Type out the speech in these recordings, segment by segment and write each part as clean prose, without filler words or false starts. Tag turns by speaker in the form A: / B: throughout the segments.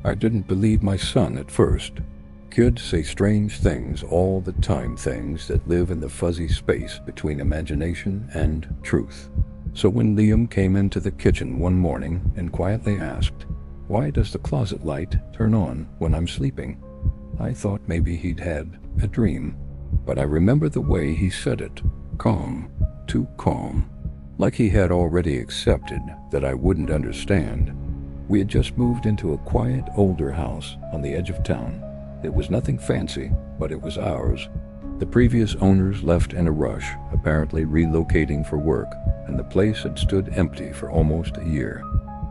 A: I didn't believe my son at first. Kids say strange things all the time, things that live in the fuzzy space between imagination and truth. So when Liam came into the kitchen one morning and quietly asked, "Why does the closet light turn on when I'm sleeping?" I thought maybe he'd had a dream. But I remember the way he said it. Calm. Too calm. Like he had already accepted that I wouldn't understand. We had just moved into a quiet, older house on the edge of town. It was nothing fancy, but it was ours. The previous owners left in a rush, apparently relocating for work, and the place had stood empty for almost a year.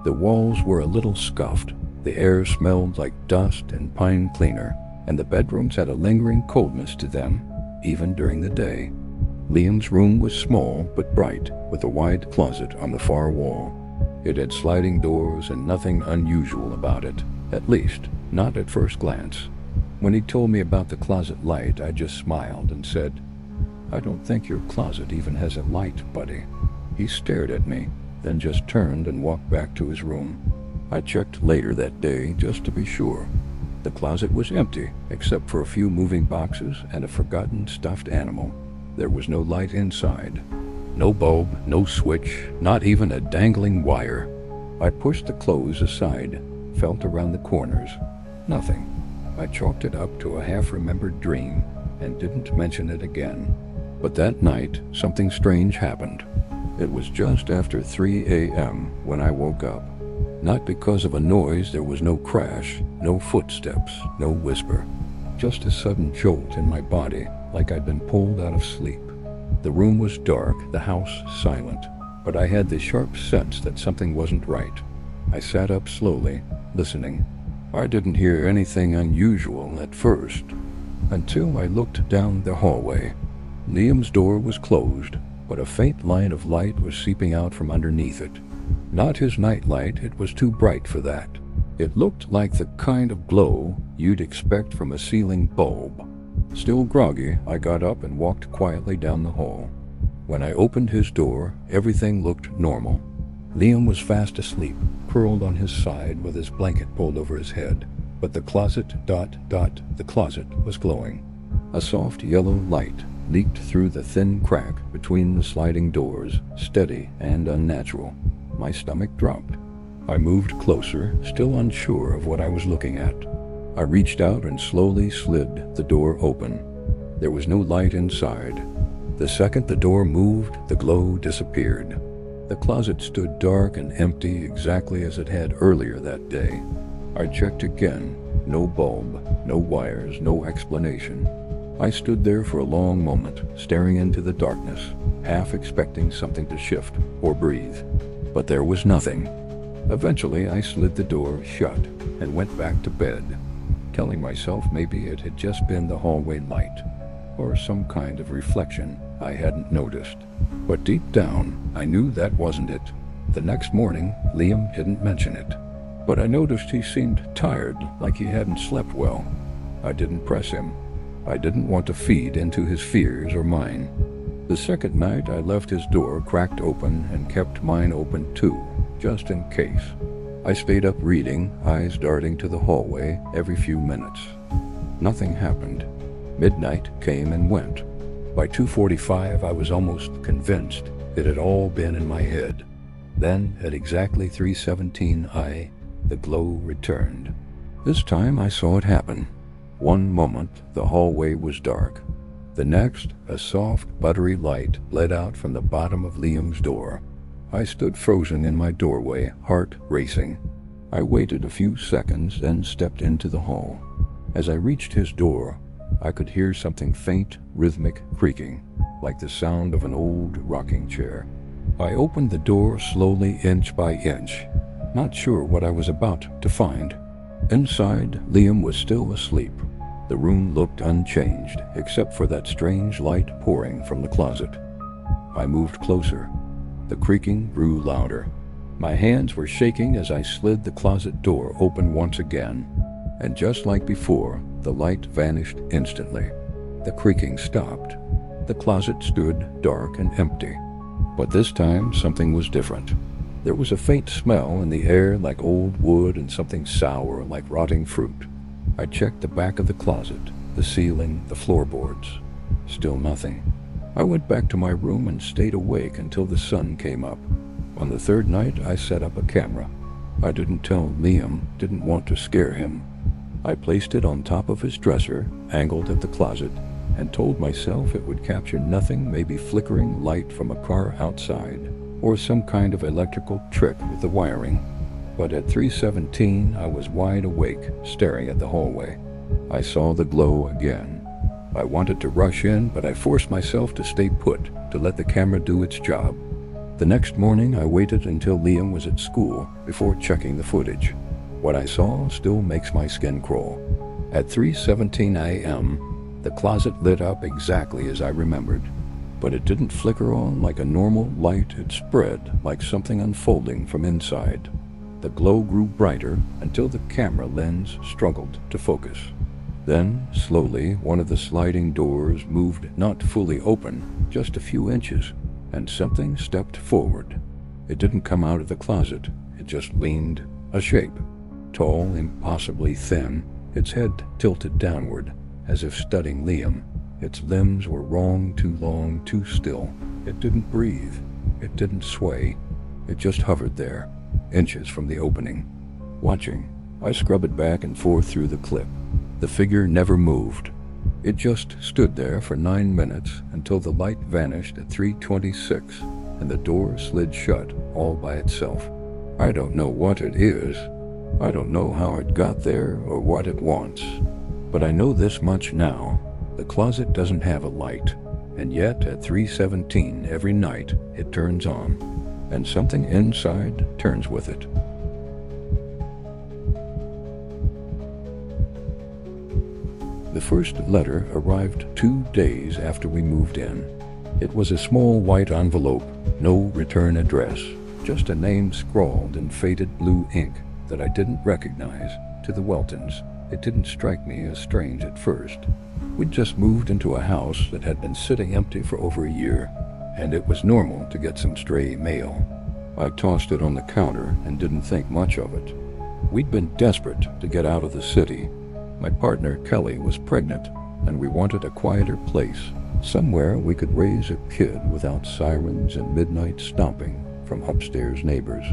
A: The walls were a little scuffed, the air smelled like dust and pine cleaner, and the bedrooms had a lingering coldness to them, even during the day. Liam's room was small but bright, with a wide closet on the far wall. It had sliding doors and nothing unusual about it, at least, not at first glance. When he told me about the closet light, I just smiled and said, "I don't think your closet even has a light, buddy." He stared at me, then just turned and walked back to his room. I checked later that day just to be sure. The closet was empty, except for a few moving boxes and a forgotten stuffed animal. There was no light inside. No bulb, no switch, not even a dangling wire. I pushed the clothes aside, felt around the corners. Nothing. I chalked it up to a half-remembered dream and didn't mention it again. But that night, something strange happened. It was just after 3 a.m. when I woke up. Not because of a noise, there was no crash, no footsteps, no whisper. Just a sudden jolt in my body, like I'd been pulled out of sleep. The room was dark, the house silent, but I had the sharp sense that something wasn't right. I sat up slowly, listening. I didn't hear anything unusual at first, until I looked down the hallway. Liam's door was closed, but a faint line of light was seeping out from underneath it. Not his nightlight, it was too bright for that. It looked like the kind of glow you'd expect from a ceiling bulb. Still groggy, I got up and walked quietly down the hall. When I opened his door, everything looked normal. Liam was fast asleep, curled on his side with his blanket pulled over his head, but the closet was glowing. A soft yellow light leaked through the thin crack between the sliding doors, steady and unnatural. My stomach dropped. I moved closer, still unsure of what I was looking at. I reached out and slowly slid the door open. There was no light inside. The second the door moved, the glow disappeared. The closet stood dark and empty, exactly as it had earlier that day. I checked again. No bulb, no wires, no explanation. I stood there for a long moment, staring into the darkness, half expecting something to shift or breathe. But there was nothing. Eventually, I slid the door shut and went back to bed, telling myself maybe it had just been the hallway light, or some kind of reflection I hadn't noticed. But deep down, I knew that wasn't it. The next morning, Liam didn't mention it, but I noticed he seemed tired, like he hadn't slept well. I didn't press him. I didn't want to feed into his fears or mine. The second night, I left his door cracked open and kept mine open too, just in case. I stayed up reading, eyes darting to the hallway every few minutes. Nothing happened. Midnight came and went. By 2:45, I was almost convinced it had all been in my head. Then, at exactly 3:17, the glow returned. This time, I saw it happen. One moment, the hallway was dark. The next, a soft, buttery light bled out from the bottom of Liam's door. I stood frozen in my doorway, heart racing. I waited a few seconds, then stepped into the hall. As I reached his door, I could hear something faint, rhythmic creaking, like the sound of an old rocking chair. I opened the door slowly, inch by inch, not sure what I was about to find. Inside, Liam was still asleep. The room looked unchanged, except for that strange light pouring from the closet. I moved closer. The creaking grew louder. My hands were shaking as I slid the closet door open once again. And just like before, the light vanished instantly. The creaking stopped. The closet stood dark and empty. But this time, something was different. There was a faint smell in the air like old wood and something sour like rotting fruit. I checked the back of the closet, the ceiling, the floorboards. Still nothing. I went back to my room and stayed awake until the sun came up. On the third night, I set up a camera. I didn't tell Liam, didn't want to scare him. I placed it on top of his dresser, angled at the closet, and told myself it would capture nothing, maybe flickering light from a car outside, or some kind of electrical trick with the wiring. But at 3:17, I was wide awake, staring at the hallway. I saw the glow again. I wanted to rush in, but I forced myself to stay put, to let the camera do its job. The next morning, I waited until Liam was at school before checking the footage. What I saw still makes my skin crawl. At 3:17 a.m., the closet lit up exactly as I remembered, but it didn't flicker on like a normal light. It spread like something unfolding from inside. The glow grew brighter until the camera lens struggled to focus. Then, slowly, one of the sliding doors moved, not fully open, just a few inches, and something stepped forward. It didn't come out of the closet, it just leaned, a shape, tall, impossibly thin, its head tilted downward, as if studying Liam. Its limbs were wrong, too long, too still. It didn't breathe, it didn't sway, it just hovered there, inches from the opening. Watching, I scrubbed back and forth through the clip. The figure never moved. It just stood there for 9 minutes until the light vanished at 3:26 and the door slid shut all by itself. I don't know what it is. I don't know how it got there or what it wants. But I know this much now. The closet doesn't have a light, and yet at 3:17 every night it turns on, and something inside turns with it. The first letter arrived 2 days after we moved in. It was a small white envelope, no return address, just a name scrawled in faded blue ink that I didn't recognize. To the Weltons, it didn't strike me as strange at first. We'd just moved into a house that had been sitting empty for over a year, and it was normal to get some stray mail. I tossed it on the counter and didn't think much of it. We'd been desperate to get out of the city. My partner, Kelly, was pregnant, and we wanted a quieter place, somewhere we could raise a kid without sirens and midnight stomping from upstairs neighbors.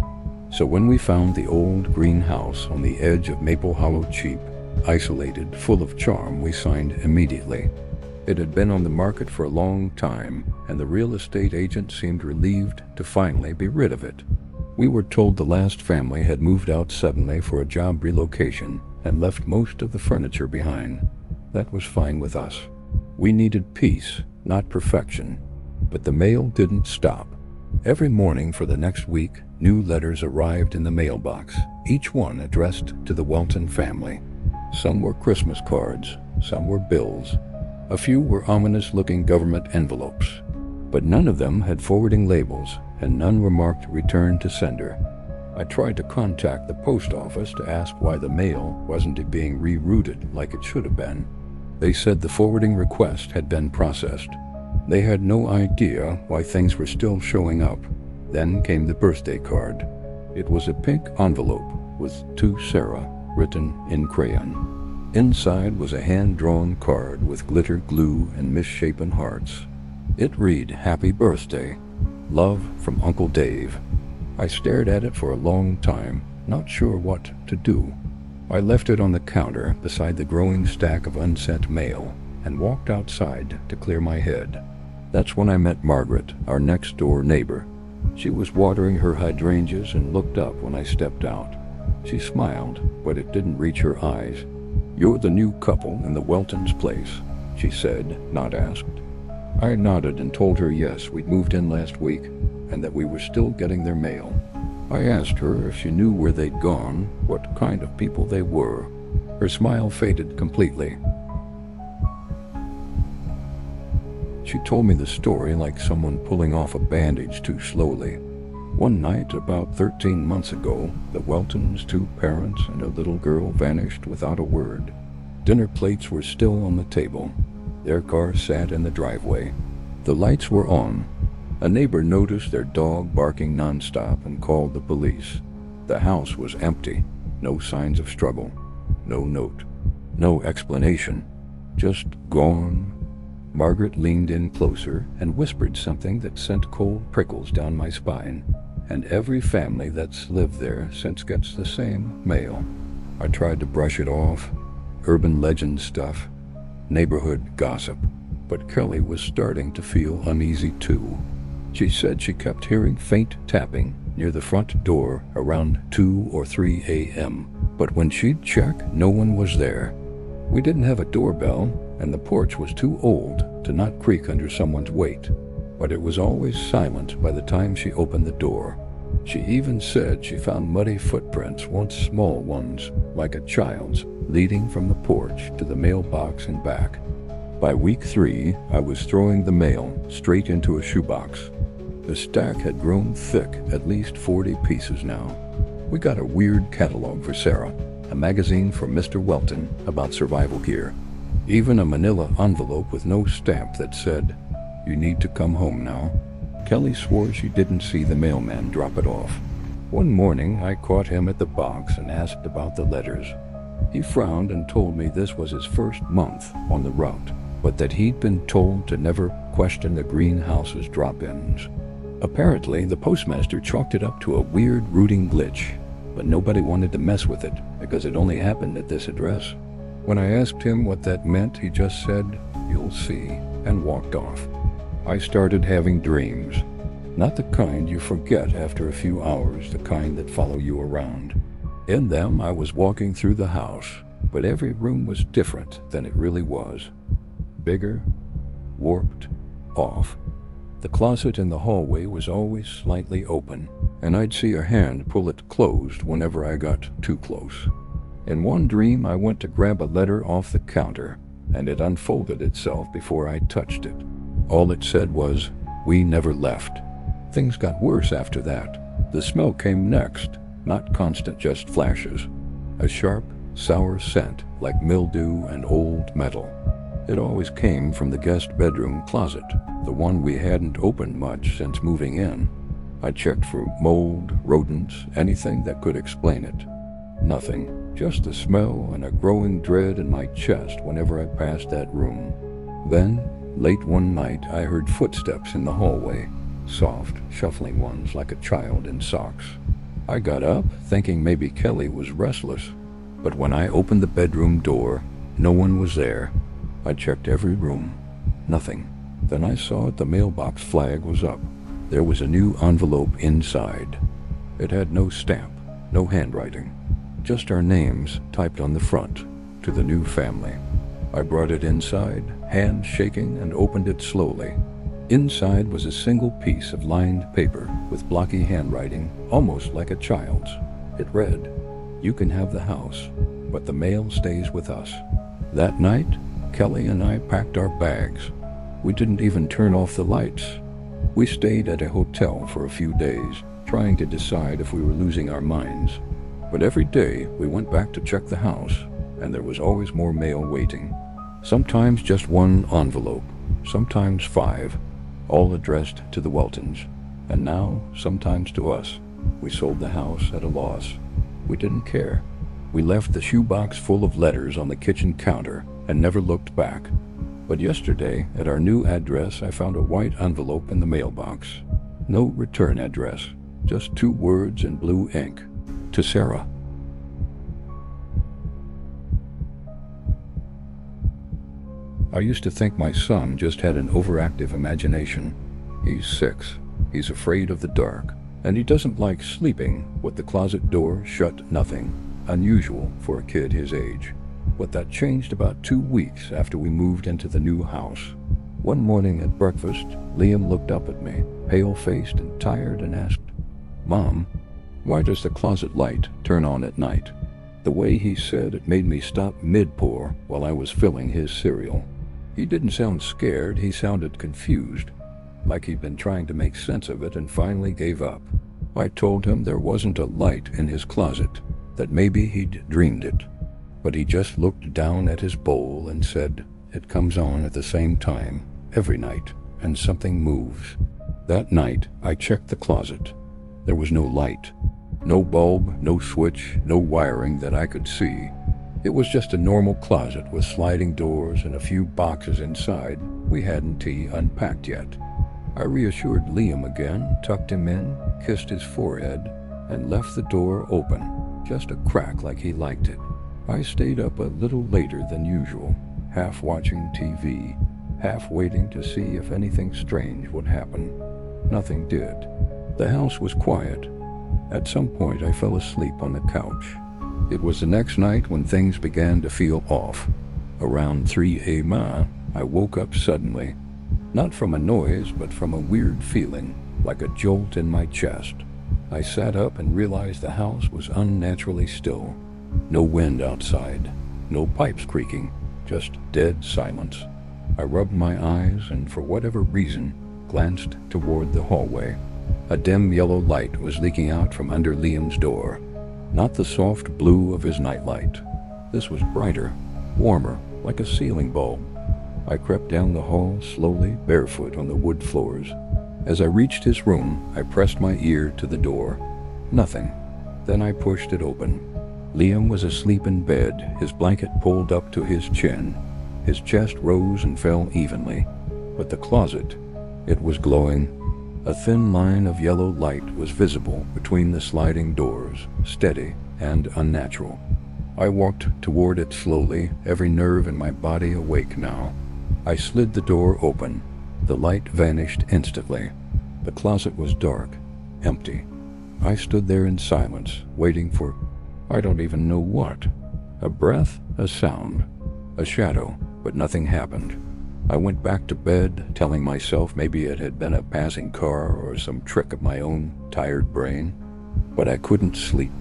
A: So when we found the old green house on the edge of Maple Hollow cheap, isolated, full of charm, we signed immediately. It had been on the market for a long time, and the real estate agent seemed relieved to finally be rid of it. We were told the last family had moved out suddenly for a job relocation and left most of the furniture behind. That was fine with us. We needed peace, not perfection. But the mail didn't stop. Every morning for the next week, new letters arrived in the mailbox, each one addressed to the Welton family. Some were Christmas cards, some were bills. A few were ominous-looking government envelopes. But none of them had forwarding labels, and none were marked return to sender. I tried to contact the post office to ask why the mail wasn't being rerouted like it should have been. They said the forwarding request had been processed. They had no idea why things were still showing up. Then came the birthday card. It was a pink envelope with "To Sarah" written in crayon. Inside was a hand-drawn card with glitter glue and misshapen hearts. It read, "Happy birthday. Love from Uncle Dave." I stared at it for a long time, not sure what to do. I left it on the counter beside the growing stack of unsent mail and walked outside to clear my head. That's when I met Margaret, our next-door neighbor. She was watering her hydrangeas and looked up when I stepped out. She smiled, but it didn't reach her eyes. "You're the new couple in the Weltons' place," she said, not asked. I nodded and told her yes, we'd moved in last week, and that we were still getting their mail. I asked her if she knew where they'd gone, what kind of people they were. Her smile faded completely. She told me the story like someone pulling off a bandage too slowly. One night, about 13 months ago, the Weltons' 2 parents and a little girl vanished without a word. Dinner plates were still on the table. Their car sat in the driveway. The lights were on. A neighbor noticed their dog barking nonstop and called the police. The house was empty. No signs of struggle. No note. No explanation. Just gone. Margaret leaned in closer and whispered something that sent cold prickles down my spine. And every family that's lived there since gets the same mail. I tried to brush it off. Urban legend stuff. Neighborhood gossip. But Kelly was starting to feel uneasy too. She said she kept hearing faint tapping near the front door around 2 or 3 a.m. But when she'd check, no one was there. We didn't have a doorbell, and the porch was too old to not creak under someone's weight. But it was always silent by the time she opened the door. She even said she found muddy footprints, once small ones, like a child's, leading from the porch to the mailbox and back. By week 3, I was throwing the mail straight into a shoebox. The stack had grown thick, at least 40 pieces now. We got a weird catalog for Sarah, a magazine from Mr. Welton about survival gear. Even a manila envelope with no stamp that said, "You need to come home now." Kelly swore she didn't see the mailman drop it off. One morning, I caught him at the box and asked about the letters. He frowned and told me this was his first month on the route, but that he'd been told to never question the greenhouse's drop-ins. Apparently, the postmaster chalked it up to a weird routing glitch, but nobody wanted to mess with it because it only happened at this address. When I asked him what that meant, he just said, "You'll see," and walked off. I started having dreams. Not the kind you forget after a few hours, the kind that follow you around. In them, I was walking through the house, but every room was different than it really was. Bigger, warped, off. The closet in the hallway was always slightly open, and I'd see a hand pull it closed whenever I got too close. In one dream, I went to grab a letter off the counter, and it unfolded itself before I touched it. All it said was, "We never left." Things got worse after that. The smell came next, not constant, just flashes. A sharp, sour scent like mildew and old metal. It always came from the guest bedroom closet, the one we hadn't opened much since moving in. I checked for mold, rodents, anything that could explain it. Nothing, just the smell and a growing dread in my chest whenever I passed that room. Then, late one night, I heard footsteps in the hallway, soft, shuffling ones like a child in socks. I got up, thinking maybe Kelly was restless, but when I opened the bedroom door, no one was there. I checked every room. Nothing. Then I saw the mailbox flag was up. There was a new envelope inside. It had no stamp, no handwriting, just our names typed on the front, to the new family. I brought it inside, hands shaking, and opened it slowly. Inside was a single piece of lined paper with blocky handwriting, almost like a child's. It read, "You can have the house, but the mail stays with us." That night, Kelly and I packed our bags. We didn't even turn off the lights. We stayed at a hotel for a few days, trying to decide if we were losing our minds. But every day we went back to check the house, and there was always more mail waiting. Sometimes just one envelope, sometimes 5, all addressed to the Weltons, and now sometimes to us. We sold the house at a loss. We didn't care. We left the shoebox full of letters on the kitchen counter and never looked back. But yesterday, at our new address, I found a white envelope in the mailbox. No return address, just 2 words in blue ink. To Sarah. I used to think my son just had an overactive imagination. He's 6, he's afraid of the dark, and he doesn't like sleeping with the closet door shut. Nothing unusual for a kid his age. But that changed about 2 weeks after we moved into the new house. One morning at breakfast, Liam looked up at me, pale-faced and tired, and asked, "Mom, why does the closet light turn on at night?" The way he said it made me stop mid-pour while I was filling his cereal. He didn't sound scared, he sounded confused, like he'd been trying to make sense of it and finally gave up. I told him there wasn't a light in his closet, that maybe he'd dreamed it. But he just looked down at his bowl and said, "It comes on at the same time, every night, and something moves." That night, I checked the closet. There was no light. No bulb, no switch, no wiring that I could see. It was just a normal closet with sliding doors and a few boxes inside we hadn't unpacked yet. I reassured Liam again, tucked him in, kissed his forehead, and left the door open, just a crack like he liked it. I stayed up a little later than usual, half watching TV, half waiting to see if anything strange would happen. Nothing did. The house was quiet. At some point, I fell asleep on the couch. It was the next night when things began to feel off. Around 3 a.m., I woke up suddenly. Not from a noise, but from a weird feeling, like a jolt in my chest. I sat up and realized the house was unnaturally still. No wind outside, no pipes creaking, just dead silence. I rubbed my eyes and, for whatever reason, glanced toward the hallway. A dim yellow light was leaking out from under Liam's door. Not the soft blue of his nightlight. This was brighter, warmer, like a ceiling bulb. I crept down the hall slowly, barefoot on the wood floors. As I reached his room, I pressed my ear to the door. Nothing. Then I pushed it open. Liam was asleep in bed, his blanket pulled up to his chin. His chest rose and fell evenly. But the closet, it was glowing. A thin line of yellow light was visible between the sliding doors, steady and unnatural. I walked toward it slowly, every nerve in my body awake now. I slid the door open. The light vanished instantly. The closet was dark, empty. I stood there in silence, waiting for, I don't even know what. A breath, a sound, a shadow, but nothing happened. I went back to bed, telling myself maybe it had been a passing car or some trick of my own tired brain. But I couldn't sleep.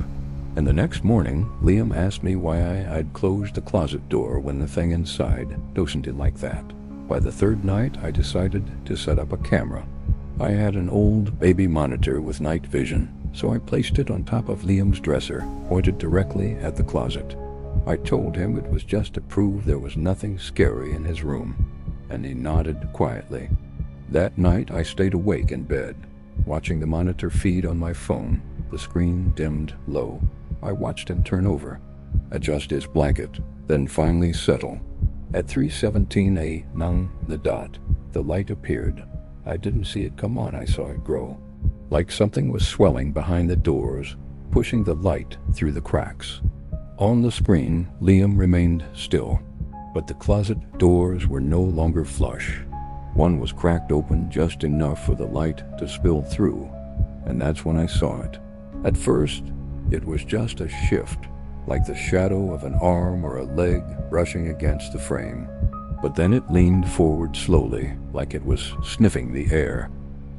A: And the next morning, Liam asked me why I'd closed the closet door when the thing inside doesn't like that. By the third night, I decided to set up a camera. I had an old baby monitor with night vision, so I placed it on top of Liam's dresser, pointed directly at the closet. I told him it was just to prove there was nothing scary in his room, and he nodded quietly. That night, I stayed awake in bed, watching the monitor feed on my phone. The screen dimmed low. I watched him turn over, adjust his blanket, then finally settle. At 3:17 a.m., the dot, the light appeared. I didn't see it come on, I saw it grow. Like something was swelling behind the doors, pushing the light through the cracks. On the screen, Liam remained still, but the closet doors were no longer flush. One was cracked open just enough for the light to spill through, and that's when I saw it. At first, it was just a shift, like the shadow of an arm or a leg brushing against the frame. But then it leaned forward slowly, like it was sniffing the air.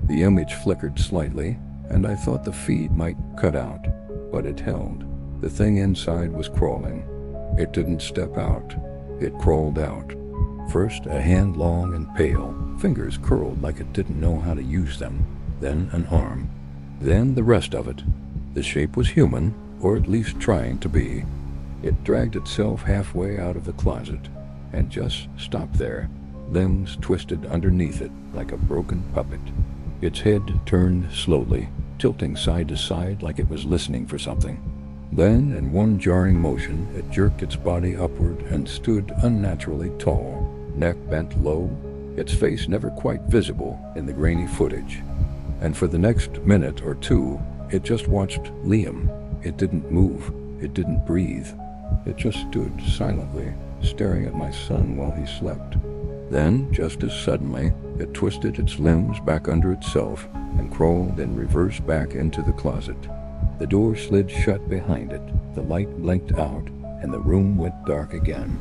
A: The image flickered slightly, and I thought the feed might cut out, but it held. The thing inside was crawling. It didn't step out. It crawled out. First, a hand long and pale, fingers curled like it didn't know how to use them. Then an arm. Then the rest of it. The shape was human, or at least trying to be. It dragged itself halfway out of the closet, and just stopped there, limbs twisted underneath it like a broken puppet. Its head turned slowly, tilting side to side like it was listening for something. Then, in one jarring motion, it jerked its body upward and stood unnaturally tall, neck bent low, its face never quite visible in the grainy footage. And for the next minute or two, it just watched Liam. It didn't move. It didn't breathe. It just stood silently, staring at my son while he slept. Then, just as suddenly, it twisted its limbs back under itself and crawled in reverse back into the closet. The door slid shut behind it, the light blinked out, and the room went dark again.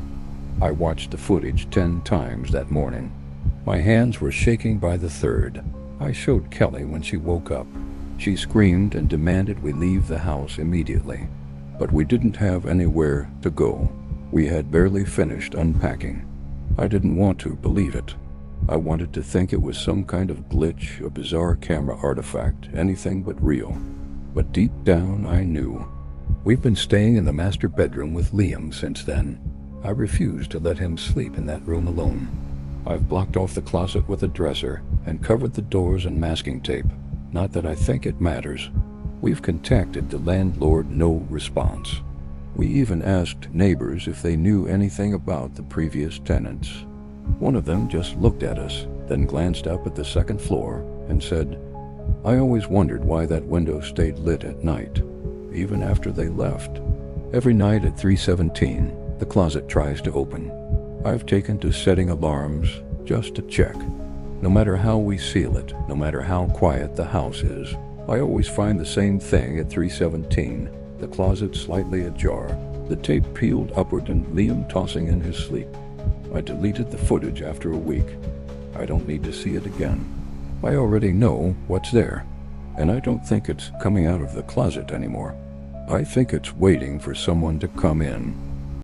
A: I watched the footage 10 times that morning. My hands were shaking by the third. I showed Kelly when she woke up. She screamed and demanded we leave the house immediately. But we didn't have anywhere to go. We had barely finished unpacking. I didn't want to believe it. I wanted to think it was some kind of glitch, a bizarre camera artifact, anything but real. But deep down, I knew. We've been staying in the master bedroom with Liam since then. I refused to let him sleep in that room alone. I've blocked off the closet with a dresser and covered the doors in masking tape. Not that I think it matters. We've contacted the landlord, no response. We even asked neighbors if they knew anything about the previous tenants. One of them just looked at us, then glanced up at the second floor and said, "I always wondered why that window stayed lit at night, even after they left. Every night at 3:17, the closet tries to open. I've taken to setting alarms just to check. No matter how we seal it, no matter how quiet the house is, I always find the same thing at 3:17, the closet slightly ajar, the tape peeled upward and Liam tossing in his sleep. I deleted the footage after a week. I don't need to see it again. I already know what's there, and I don't think it's coming out of the closet anymore. I think it's waiting for someone to come in."